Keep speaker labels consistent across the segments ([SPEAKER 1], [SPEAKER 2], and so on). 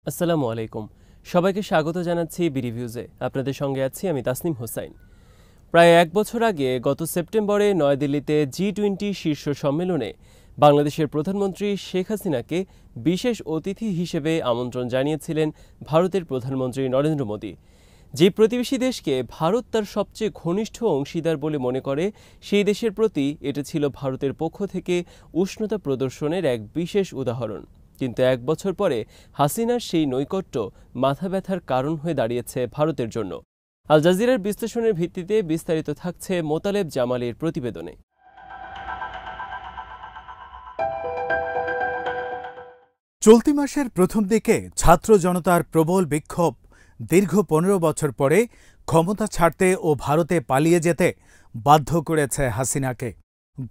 [SPEAKER 1] আসসালামু আলাইকুম। সবাইকে স্বাগত জানাচ্ছি বিরিভিউজে। আপনাদের সঙ্গে আছি আমি তাসনিম হোসাইন। প্রায় এক বছর আগে গত সেপ্টেম্বরে নয়াদিল্লিতে G20 শীর্ষ সম্মেলনে বাংলাদেশের প্রধানমন্ত্রী শেখ হাসিনাকে বিশেষ অতিথি হিসেবে আমন্ত্রণ জানিয়েছিলেন ভারতের প্রধানমন্ত্রী নরেন্দ্র মোদী। যে প্রতিবেশী দেশকে ভারত তার সবচেয়ে ঘনিষ্ঠ অংশীদার বলে মনে করে, সেই দেশের প্রতি এটা ছিল ভারতের পক্ষ থেকে উষ্ণতা প্রদর্শনের এক বিশেষ উদাহরণ। কিন্তু এক বছর পরে হাসিনার সেই নৈকট্য মাথা ব্যথার কারণ হয়ে দাঁড়িয়েছে ভারতের জন্য। আল জাজিরার বিশ্লেষণের ভিত্তিতে বিস্তারিত থাকছে মোতালেব জামালের প্রতিবেদনে।
[SPEAKER 2] চলতি মাসের প্রথম দিকে ছাত্র জনতার প্রবল বিক্ষোভ দীর্ঘ ১৫ বছর পরে ক্ষমতা ছাড়তে ও ভারতে পালিয়ে যেতে বাধ্য করেছে হাসিনাকে।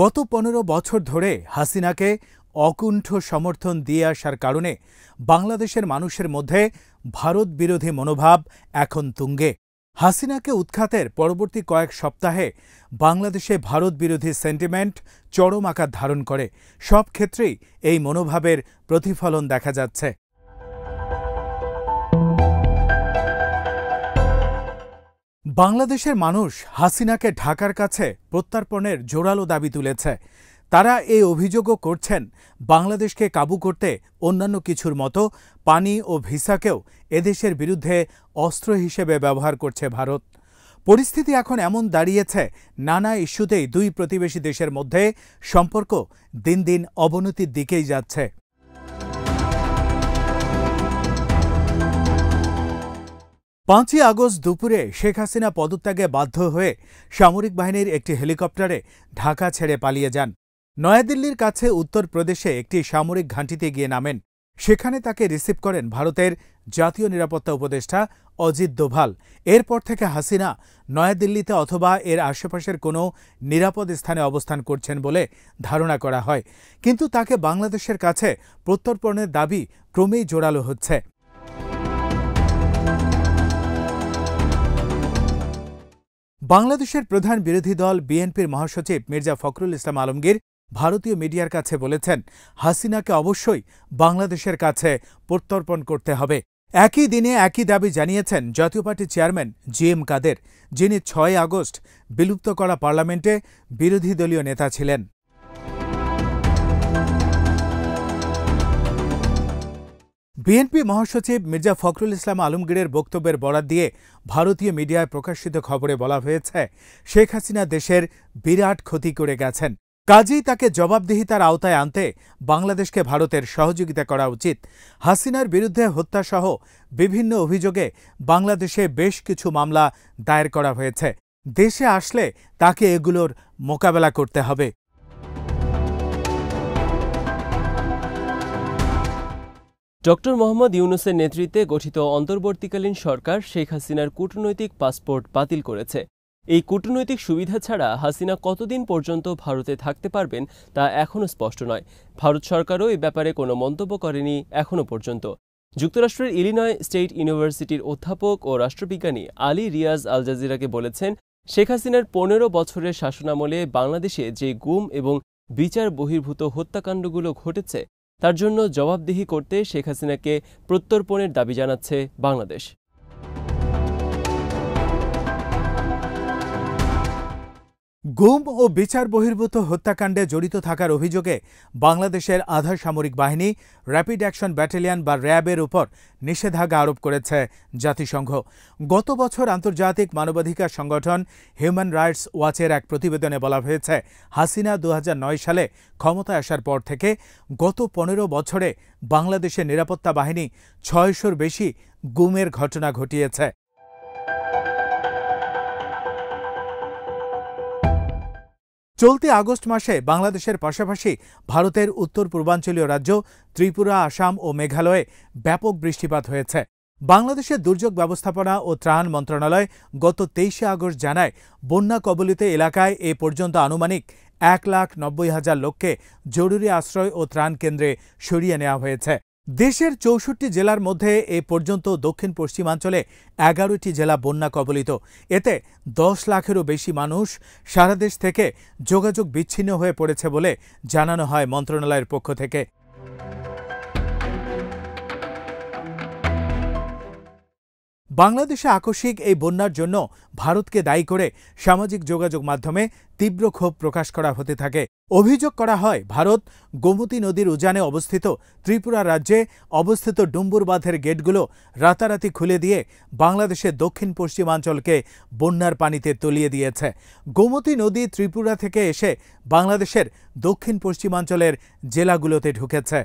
[SPEAKER 2] গত ১৫ বছর ধরে হাসিনাকে অকুণ্ঠ সমর্থন দিয়ে আসার কারণে বাংলাদেশের মানুষের মধ্যে ভারত বিরোধী মনোভাব এখন তুঙ্গে। হাসিনাকে উৎখাতের পরবর্তী কয়েক সপ্তাহে বাংলাদেশে ভারত বিরোধী সেন্টিমেন্ট চরম আকার ধারণ করে। সব ক্ষেত্রেই এই মনোভাবের প্রতিফলন দেখা যাচ্ছে। বাংলাদেশের মানুষ হাসিনাকে ঢাকার কাছে প্রত্যর্পণের জোরালো দাবি তুলেছে। তারা এই অভিযোগও করছেন, বাংলাদেশকে কাবু করতে অন্যান্য কিছুর মতো পানি ও ভিসাকেও এদেশের বিরুদ্ধে অস্ত্র হিসেবে ব্যবহার করছে ভারত। পরিস্থিতি এখন এমন দাঁড়িয়েছে, নানা ইস্যুতেই দুই প্রতিবেশী দেশের মধ্যে সম্পর্ক দিন দিন অবনতির দিকেই যাচ্ছে। ৫ই আগস্ট দুপুরে শেখ হাসিনা পদত্যাগে বাধ্য হয়ে সামরিক বাহিনীর একটি হেলিকপ্টারে ঢাকা ছেড়ে পালিয়ে যান। নয়াদিল্লির কাছে উত্তরপ্রদেশে একটি সামরিক ঘাঁটিতে গিয়ে নামেন। সেখানে তাকে রিসিভ করেন ভারতের জাতীয় নিরাপত্তা উপদেষ্টা অজিত দোভাল। এরপর থেকে হাসিনা নয়াদিল্লিতে অথবা এর আশেপাশের কোনো নিরাপদ স্থানে অবস্থান করছেন বলে ধারণা করা হয়। কিন্তু তাকে বাংলাদেশের কাছে প্রত্যর্পণের দাবি ক্রমেই জোরালো হচ্ছে। বাংলাদেশের প্রধান বিরোধী দল বিএনপির মহাসচিব মির্জা ফখরুল ইসলাম আলমগীর ভারতীয় মিডিয়ার কাছে বলেছেন, হাসিনাকে অবশ্যই বাংলাদেশের কাছে প্রত্যর্পণ করতে হবে। একই দিনে একই দাবি জানিয়েছেন জাতীয় পার্টির চেয়ারম্যান জি.এম. কাদের, যিনি ৬ আগস্ট বিলুপ্ত করা পার্লামেন্টে বিরোধী দলীয় নেতা ছিলেন। বিএনপি মহাসচিব মির্জা ফখরুল ইসলাম আলমগীরের বক্তব্যের বরাত দিয়ে ভারতীয় মিডিয়ায় প্রকাশিত খবরে বলা হয়েছে, শেখ হাসিনা দেশের বিরাট ক্ষতি করে গেছেন, কাজেই তাকে জবাবদিহিতার আওতায় আনতে বাংলাদেশকে ভারতের সহযোগিতা করা উচিত। হাসিনার বিরুদ্ধে হত্যাসহ বিভিন্ন অভিযোগে বাংলাদেশে বেশ কিছু মামলা দায়ের করা হয়েছে। দেশে আসলে তাকে এগুলোর মোকাবেলা করতে হবে।
[SPEAKER 1] ডক্টর মোহাম্মদ ইউনূসের নেতৃত্বে গঠিত অন্তর্বর্তীকালীন সরকার শেখ হাসিনার কূটনৈতিক পাসপোর্ট বাতিল করেছে। এই কূটনৈতিক সুবিধা ছাড়া হাসিনা কতদিন পর্যন্ত ভারতে থাকতে পারবেন তা এখনও স্পষ্ট নয়। ভারত সরকারও এ ব্যাপারে কোনো মন্তব্য করেনি এখনও পর্যন্ত। যুক্তরাষ্ট্রের ইলিনয় স্টেট ইউনিভার্সিটির অধ্যাপক ও রাষ্ট্রবিজ্ঞানী আলী রিয়াজ আল জাজিরাকে বলেছেন, শেখ হাসিনার ১৫ বছরের শাসনামলে বাংলাদেশে যে গুম এবং বিচার বহির্ভূত হত্যাকাণ্ডগুলো ঘটেছে, তার জন্য জবাবদিহি করতে শেখ হাসিনাকে প্রত্যর্পণের দাবি জানাচ্ছে বাংলাদেশ।
[SPEAKER 2] গুম ও বিচার বহির্ভূত হত্যাকাণ্ডে জড়িত থাকার অভিযোগে বাংলাদেশের আধা সামরিক বাহিনী র্যাপিড অ্যাকশন ব্যাটালিয়ন বা র্যাবের উপর নিষেধাজ্ঞা আরোপ করেছে জাতিসংঘ। গত বছর আন্তর্জাতিক মানবাধিকার সংগঠন হিউম্যান রাইটস ওয়াচের এক প্রতিবেদনে বলা হয়েছে, হাসিনা ২০০৯ সালে ক্ষমতায় আসার পর থেকে গত ১৫ বছরে বাংলাদেশের নিরাপত্তা বাহিনী ৬০০-র বেশি গুমের ঘটনা ঘটিয়েছে। চলতি আগস্ট মাসে বাংলাদেশের পাশাপাশি ভারতের উত্তর পূর্বাঞ্চলীয় রাজ্য ত্রিপুরা, আসাম ও মেঘালয়ে ব্যাপক বৃষ্টিপাত হয়েছে। বাংলাদেশের দুর্যোগ ব্যবস্থাপনা ও ত্রাণ মন্ত্রণালয় গত ২৩শে আগস্ট জানায়, বন্যা কবলিত এলাকায় এ পর্যন্ত আনুমানিক ১,৯০,০০০ লোককে জরুরি আশ্রয় ও ত্রাণ কেন্দ্রে সরিয়ে নেওয়া হয়েছে। দেশের ৬৪ জেলার মধ্যে এ পর্যন্ত দক্ষিণ পশ্চিমাঞ্চলে ১১টি জেলা বন্যা কবলিত। এতে ১০ লাখেরও বেশি মানুষ সারা দেশ থেকে যোগাযোগ বিচ্ছিন্ন হয়ে পড়েছে বলে জানানো হয় মন্ত্রণালয়ের পক্ষ থেকে। বাংলাদেশে আকস্মিক এই বন্যার জন্য ভারতকে দায়ী করে সামাজিক যোগাযোগ মাধ্যমে তীব্র ক্ষোভ প্রকাশ করা হতে থাকে। অভিযোগ করা হয়, ভারত গোমতী নদীর উজানে অবস্থিত ত্রিপুরা রাজ্যে অবস্থিত ডুম্বুর বাঁধের গেটগুলো রাতারাতি খুলে দিয়ে বাংলাদেশের দক্ষিণ পশ্চিমাঞ্চলকে বন্যার পানিতে তলিয়ে দিয়েছে। গোমতী নদী ত্রিপুরা থেকে এসে বাংলাদেশের দক্ষিণ পশ্চিমাঞ্চলের জেলাগুলোতে ঢুকেছে।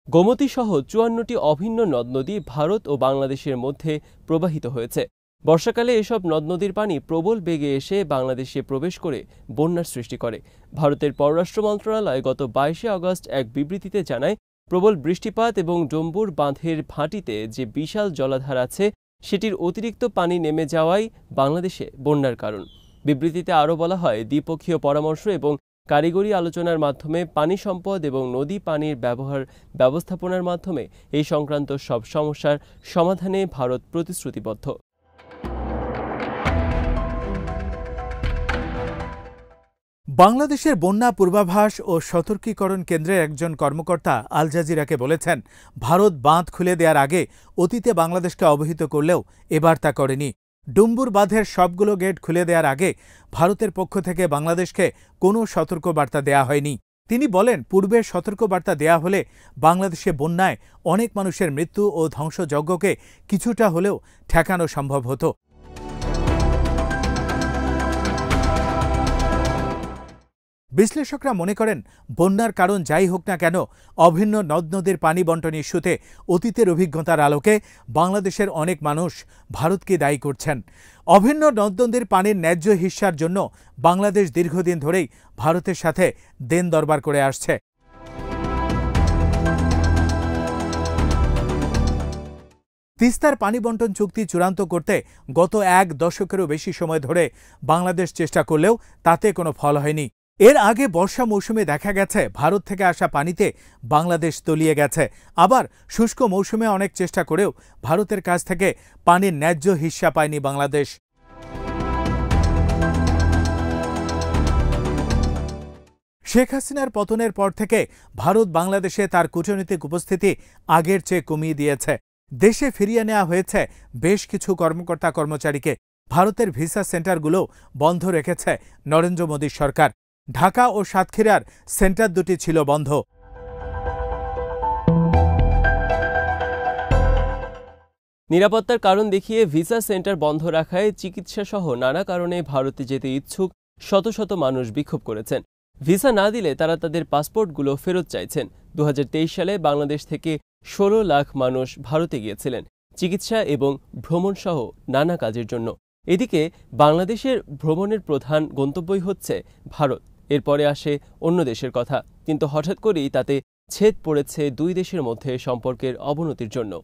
[SPEAKER 1] গোমতী সহ ৫৪টি অভিন্ন নদ নদী ভারত ও বাংলাদেশের মধ্যে প্রবাহিত হয়েছে। বর্ষাকালে এসব নদ নদীর পানি প্রবল বেগে এসে বাংলাদেশে প্রবেশ করে বন্যার সৃষ্টি করে। ভারতের পররাষ্ট্র মন্ত্রণালয় গত ২২শে আগস্ট এক বিবৃতিতে জানায়, প্রবল বৃষ্টিপাত এবং ডুম্বুর বাঁধের ভাটিতে যে বিশাল জলাধার আছে সেটির অতিরিক্ত পানি নেমে যাওয়াই বাংলাদেশে বন্যার কারণ। বিবৃতিতে আরও বলা হয়, দ্বিপক্ষীয় পরামর্শ এবং কারিগরি আলোচনার মাধ্যমে পানি সম্পদ এবং নদী পানির ব্যবস্থাপনার মাধ্যমে এই সংক্রান্ত সব সমস্যার সমাধানে ভারত প্রতিশ্রুতিবদ্ধ।
[SPEAKER 2] বাংলাদেশের বন্যা পূর্বাভাস ও সতর্কীকরণ কেন্দ্রের একজন কর্মকর্তা আল জাজিরাকে বলেছেন, ভারত বাঁধ খুলে দেওয়ার আগে অতীতে বাংলাদেশকে অবহিত করলেও এবার তা করেনি। ডুম্বুর বাঁধের সবগুলো গেট খুলে দেওয়ার আগে ভারতের পক্ষ থেকে বাংলাদেশকে কোনো সতর্কবার্তা দেয়া হয়নি। তিনি বলেন, পূর্বে সতর্কবার্তা দেয়া হলে বাংলাদেশে বন্যায় অনেক মানুষের মৃত্যু ও ধ্বংসযজ্ঞকে কিছুটা হলেও ঠেকানো সম্ভব হতো। বিশ্লেষকরা মনে করেন, বন্যার কারণ যাই হোক না কেন, অভিন্ন নদ নদীর পানি বন্টন ইস্যুতে অতীতের অভিজ্ঞতার আলোকে বাংলাদেশের অনেক মানুষ ভারতকে দায়ী করছেন। অভিন্ন নদ নদীর পানির ন্যায্য হিস্যার জন্য বাংলাদেশ দীর্ঘদিন ধরেই ভারতের সাথে দেন দরবার করে আসছে। তিস্তার পানি বন্টন চুক্তি চূড়ান্ত করতে গত ১ দশকেরও বেশি সময় ধরে বাংলাদেশ চেষ্টা করলেও তাতে কোনো ফল হয়নি। এর আগে বর্ষা মৌসুমে দেখা গেছে, ভারত থেকে আসা পানিতে বাংলাদেশ তলিয়ে গেছে। আবার শুষ্ক মৌসুমে অনেক চেষ্টা করেও ভারতের কাছ থেকে পানির ন্যায্য হিস্যা পায়নি বাংলাদেশ। শেখ হাসিনার পতনের পর থেকে ভারত বাংলাদেশে তার কূটনৈতিক উপস্থিতি আগের চেয়ে কমিয়ে দিয়েছে। দেশে ফিরিয়ে নেওয়া হয়েছে বেশ কিছু কর্মকর্তা কর্মচারীকে। ভারতের ভিসা সেন্টারগুলো বন্ধ রেখেছে নরেন্দ্র মোদীর সরকার। ঢাকা ও সাতক্ষীরার সেন্টার দুটি ছিল বন্ধ।
[SPEAKER 1] নিরাপত্তার কারণ দেখিয়ে ভিসা সেন্টার বন্ধ রাখায় চিকিৎসাসহ নানা কারণে ভারতে যেতে ইচ্ছুক শত শত মানুষ বিক্ষোভ করেছেন। ভিসা না দিলে তারা তাদের পাসপোর্টগুলো ফেরত চাইছেন। ২০২৩ সালে বাংলাদেশ থেকে ১৬ লাখ মানুষ ভারতে গিয়েছিলেন চিকিৎসা এবং ভ্রমণসহ নানা কাজের জন্য। এদিকে বাংলাদেশের ভ্রমণের প্রধান গন্তব্যই হচ্ছে ভারত, এরপরে আসে অন্য দেশের কথা। কিন্তু হঠাৎ করেই তাতে ছেদ পড়েছে দুই দেশের মধ্যে সম্পর্কের অবনতির জন্য।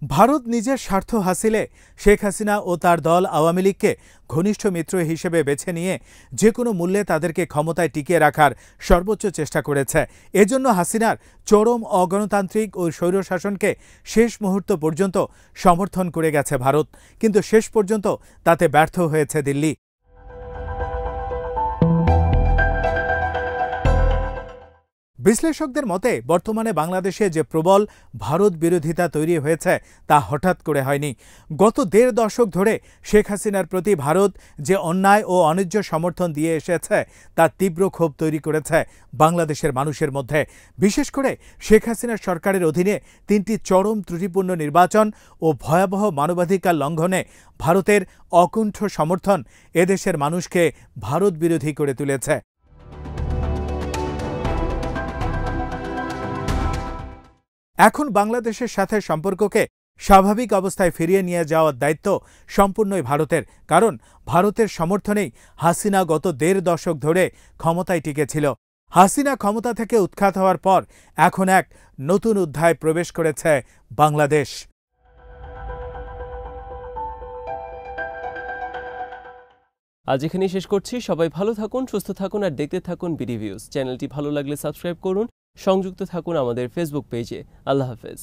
[SPEAKER 2] ভারত নিজের স্বার্থ হাসিলে শেখ হাসিনা ও তার দল আওয়ামী লীগকে ঘনিষ্ঠ মিত্র হিসেবে বেছে নিয়ে যে কোনো মূল্যে তাদেরকে ক্ষমতায় টিকিয়ে রাখার সর্বোচ্চ চেষ্টা করেছে। এজন্য হাসিনার চরম অগণতান্ত্রিক ও স্বৈরশাসনকে শেষ মুহূর্ত পর্যন্ত সমর্থন করে গেছে ভারত, কিন্তু শেষ পর্যন্ত তাতে ব্যর্থ হয়েছে দিল্লি। বিশ্লেষকদের মতে, বর্তমানে বাংলাদেশে যে প্রবল ভারত বিরোধিতা তৈরি হয়েছে তা হঠাৎ করে হয়নি। গত ১.৫ দশক ধরে শেখ হাসিনার প্রতি ভারত যে অন্যায় ও অন্যায্য সমর্থন দিয়ে এসেছে তার তীব্র ক্ষোভ তৈরি করেছে বাংলাদেশের মানুষের মধ্যে। বিশেষ করে শেখ হাসিনার সরকারের অধীনে ৩টি চরম ত্রুটিপূর্ণ নির্বাচন ও ভয়াবহ মানবাধিকার লঙ্ঘনে ভারতের অকুণ্ঠ সমর্থন এদেশের মানুষকে ভারত বিরোধী করে তুলেছে। এখন বাংলাদেশের সাথে সম্পর্ককে স্বাভাবিক অবস্থায় ফিরিয়ে নিয়ে যাওয়ার দায়িত্ব সম্পূর্ণই ভারতের। কারণ ভারতের সমর্থনেই হাসিনা গত ১.৫ দশক ধরে ক্ষমতায় টিকেছিল। হাসিনা ক্ষমতা থেকে উৎখাত হওয়ার পর এখন এক নতুন অধ্যায়ে প্রবেশ করেছে বাংলাদেশ।
[SPEAKER 1] আজ এখানেই শেষ করছি। সবাই ভালো থাকুন, সুস্থ থাকুন আর দেখতে থাকুন বিডি ভিউজ। চ্যানেলটি ভালো লাগলে সাবস্ক্রাইব করুন, সংযুক্ত থাকুন আমাদের ফেসবুক পেজে। আল্লাহ হাফেজ।